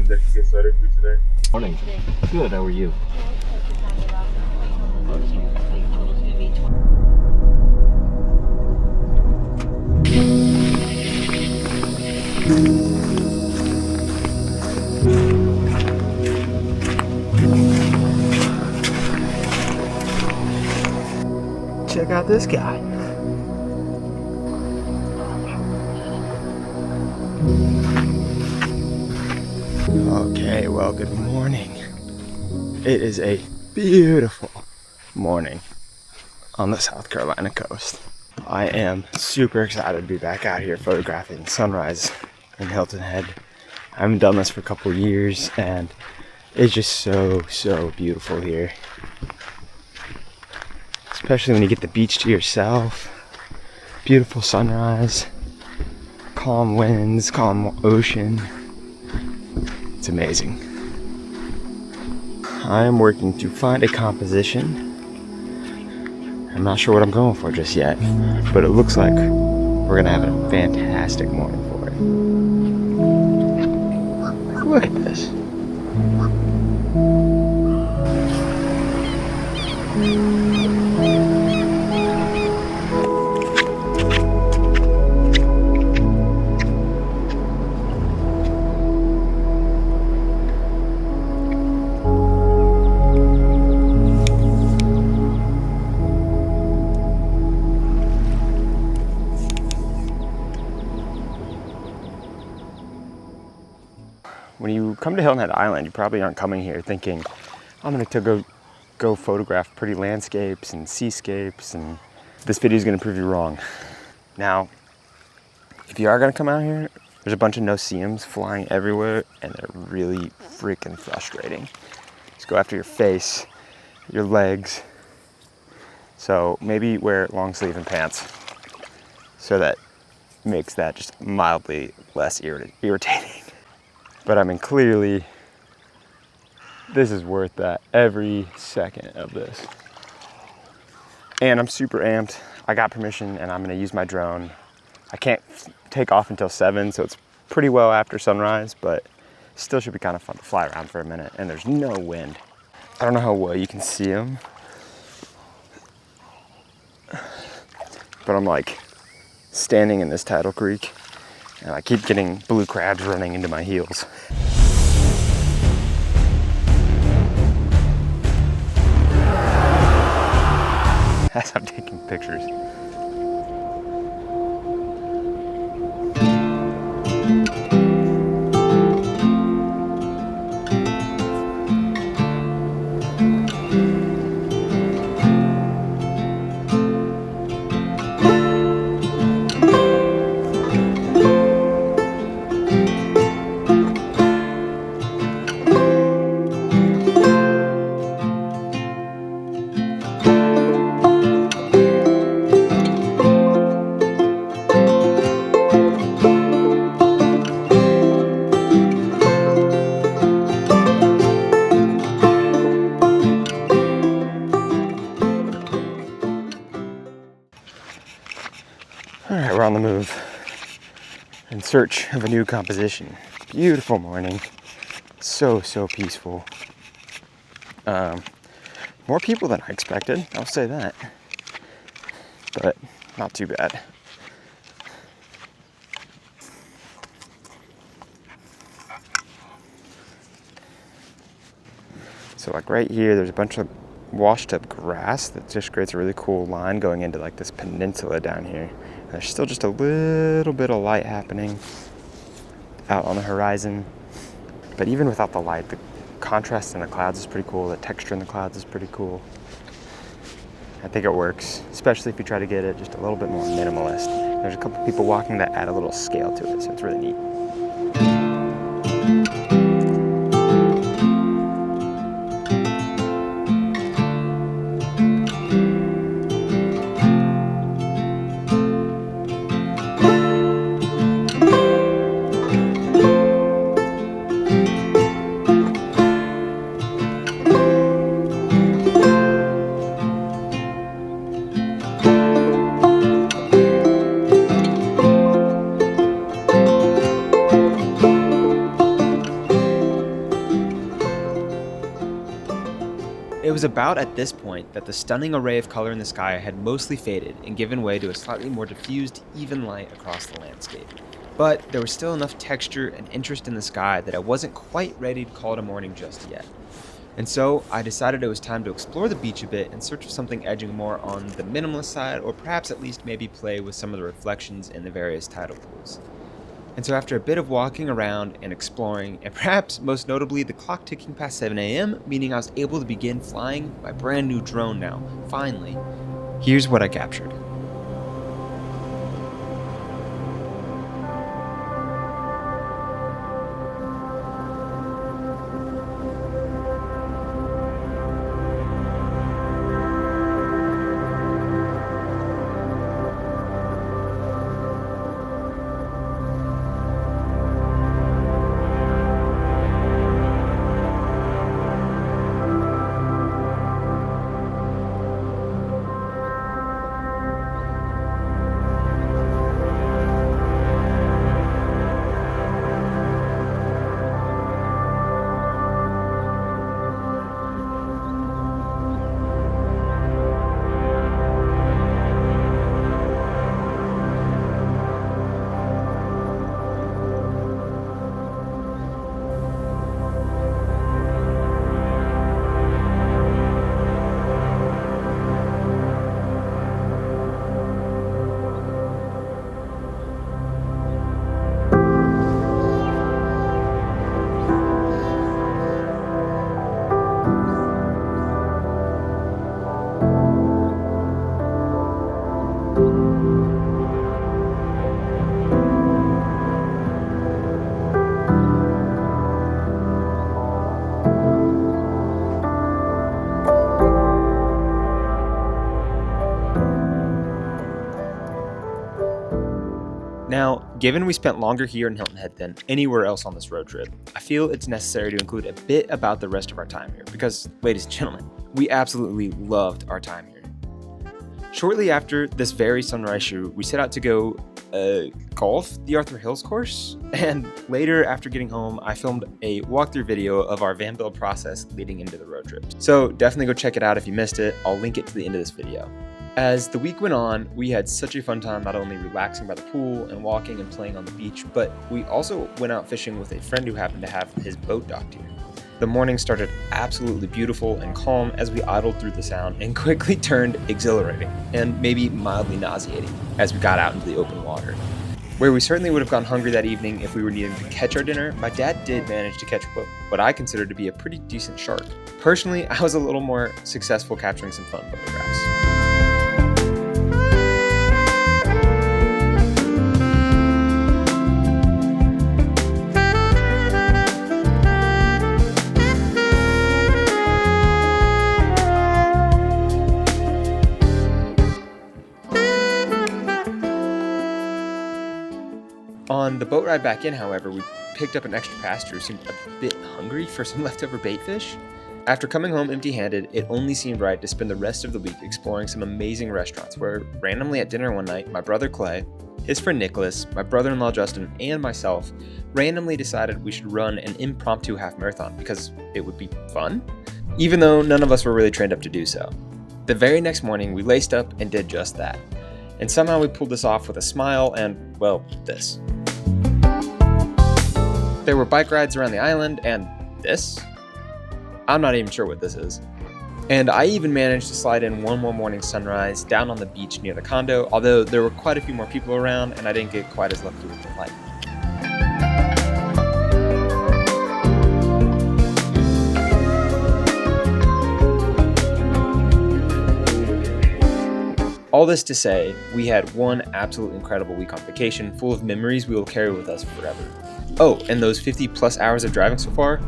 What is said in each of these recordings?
questions that can get started for today. Morning. Good, how are you? Check out this guy. Okay, well, good morning. It is a beautiful morning on the South Carolina coast. I am super excited to be back out here photographing sunrise in Hilton Head. I haven't done this for a couple years and it's just so beautiful here. Especially when you get the beach to yourself. Beautiful sunrise, calm winds, calm ocean. It's amazing. I am working to find a composition. I'm not sure what I'm going for just yet, but it looks like we're gonna have a fantastic morning for it. Look at this. When you come to Hilton Head Island, you probably aren't coming here thinking, I'm gonna go photograph pretty landscapes and seascapes, and this video is gonna prove you wrong. Now, if you are gonna come out here, there's a bunch of no-see-ums flying everywhere, and they're really freaking frustrating. Just go after your face, your legs. So maybe wear long sleeve and pants, so that makes that just mildly less irritating. But I mean, clearly, this is worth that, every second of this. And I'm super amped. I got permission and I'm gonna use my drone. I can't take off until 7, so it's pretty well after sunrise, but still should be kind of fun to fly around for a minute, and there's no wind. I don't know how well you can see them, but I'm like standing in this tidal creek, and I keep getting blue crabs running into my heels. As I'm taking pictures. All right, we're on the move in search of a new composition. Beautiful morning, so peaceful. More people than I expected, I'll say that, but not too bad. So like right here, there's a bunch of washed up grass that just creates a really cool line going into like this peninsula down here. There's still just a little bit of light happening out on the horizon. But even without the light, the contrast in the clouds is pretty cool. The texture in the clouds is pretty cool. I think it works, especially if you try to get it just a little bit more minimalist. There's a couple people walking that add a little scale to it, so it's really neat. It was about at this point that the stunning array of color in the sky had mostly faded and given way to a slightly more diffused, even light across the landscape. But there was still enough texture and interest in the sky that I wasn't quite ready to call it a morning just yet. And so I decided it was time to explore the beach a bit in search of something edging more on the minimalist side, or perhaps at least maybe play with some of the reflections in the various tidal pools. And so after a bit of walking around and exploring, and perhaps most notably the clock ticking past 7 a.m., meaning I was able to begin flying my brand new drone now, finally, here's what I captured. Now, given we spent longer here in Hilton Head than anywhere else on this road trip, I feel it's necessary to include a bit about the rest of our time here because, ladies and gentlemen, we absolutely loved our time here. Shortly after this very sunrise shoot, we set out to go golf the Arthur Hills course, and later after getting home, I filmed a walkthrough video of our van build process leading into the road trip. So definitely go check it out if you missed it. I'll link it to the end of this video. As the week went on, we had such a fun time not only relaxing by the pool and walking and playing on the beach, but we also went out fishing with a friend who happened to have his boat docked here. The morning started absolutely beautiful and calm as we idled through the sound and quickly turned exhilarating and maybe mildly nauseating as we got out into the open water. Where we certainly would have gone hungry that evening if we were needing to catch our dinner, my dad did manage to catch what I consider to be a pretty decent shark. Personally, I was a little more successful capturing some fun photographs. On the boat ride back in, however, we picked up an extra passenger who seemed a bit hungry for some leftover bait fish. After coming home empty-handed, it only seemed right to spend the rest of the week exploring some amazing restaurants where, randomly at dinner one night, my brother Clay, his friend Nicholas, my brother-in-law Justin, and myself randomly decided we should run an impromptu half marathon because it would be fun, even though none of us were really trained up to do so. The very next morning, we laced up and did just that. And somehow we pulled this off with a smile and, well, this. There were bike rides around the island, and this? I'm not even sure what this is. And I even managed to slide in one more morning sunrise down on the beach near the condo, although there were quite a few more people around and I didn't get quite as lucky with the light. All this to say, we had one absolutely incredible week on vacation, full of memories we will carry with us forever. Oh, and those 50 plus hours of driving so far?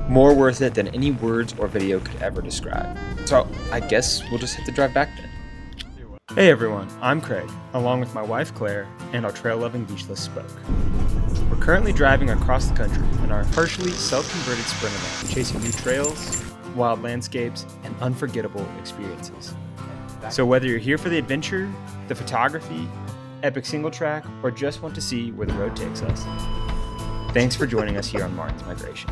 More worth it than any words or video could ever describe. So I guess we'll just have to drive back then. Hey everyone, I'm Craig, along with my wife Claire and our trail-loving beachless Spoke. We're currently driving across the country in our partially self-converted Sprinter van, chasing new trails, wild landscapes, and unforgettable experiences. So whether you're here for the adventure, the photography, epic single track, or just want to see where the road takes us, thanks for joining us here on Martin's Migration.